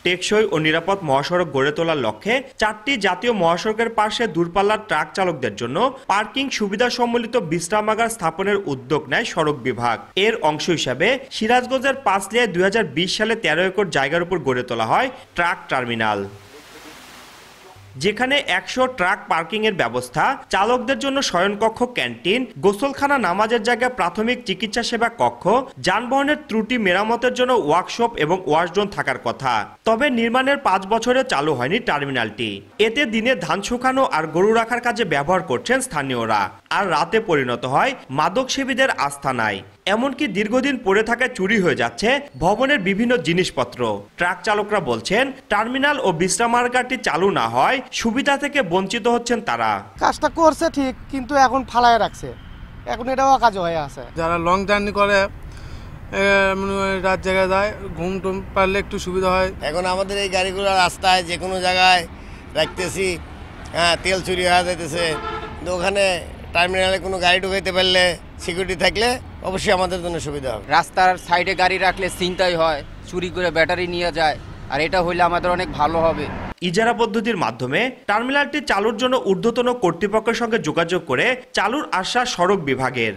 টেকসই ও নিরাপদ মহাসড়ক গড়ে তোলার লক্ষ্যে 4টি জাতীয় মহাসড়কের পাশে দূরপাল্লার ট্রাক চালকদের জন্য পার্কিং সুবিধা সম্বলিত বিশ্রামাগার স্থাপনের উদ্যোগ নেয় সড়ক বিভাগ। এর অংশ হিসাবে সিরাজগঞ্জের পাঁচলিয়ায় 2020 সালে 13 একর জায়গার উপর গড়ে তোলা হয় ট্রাক টার্মিনাল, যেখানে 100 ট্রাক পার্কিং এর ব্যবস্থা, চালকদের জন্য শয়নকক্ষ, ক্যান্টিন, গোসলখানা, নামাজের জায়গা, প্রাথমিক চিকিৎসা সেবা কক্ষ, যানবাহনের ত্রুটি মেরামতের জন্য ওয়ার্কশপ এবং ওয়াশজোন থাকার কথা। তবে নির্মাণের 5 বছরে চালু হয়নি টার্মিনালটি। এতে দিনে ধান শুকানো আর গরু রাখার কাজে ব্যবহার করছেন স্থানীয়রা, আর রাতে পরিণত হয় মাদক সেবীদের আস্তানায়। এমনকি দীর্ঘদিন পড়ে থাকায় চুরি হয়ে যাচ্ছে ভবনের বিভিন্ন জিনিসপত্র। ট্রাক চালকরা বলছেন, টার্মিনাল ও বিশ্রামাগারটি চালু না হয় সুবিধা থেকে বঞ্চিত হচ্ছেন তারা। কাজটা করছে ঠিক, কিন্তু এখন ফালায় রাখছে, এখন এটাও কাজ হয়ে আছে। যারা লং জার্নি করে রাত জায়গায় যায়, ঘুম টুম পারলে একটু সুবিধা হয়। এখন আমাদের এই গাড়িগুলো রাস্তায় যে কোনো জায়গায় রাখতেছি, তেল চুরি হয়ে যাইতেছে, কিন্তু ওখানে টার্মিনালে কোনো গাড়ি ঢুকাইতে পারলে, সিকিউরিটি থাকলে অবশ্যই আমাদের জন্য সুবিধা হবে। রাস্তার সাইডে গাড়ি রাখলে ছিনতাই হয়, চুরি করে ব্যাটারি নিয়ে যায়, আর এটা হইলে আমাদের অনেক ভালো হবে। ইজারা পদ্ধতির মাধ্যমে টার্মিনালটি চালুর জন্য ঊর্ধ্বতন কর্তৃপক্ষের সঙ্গে যোগাযোগ করে চালুর আশ্বাস সড়ক বিভাগের।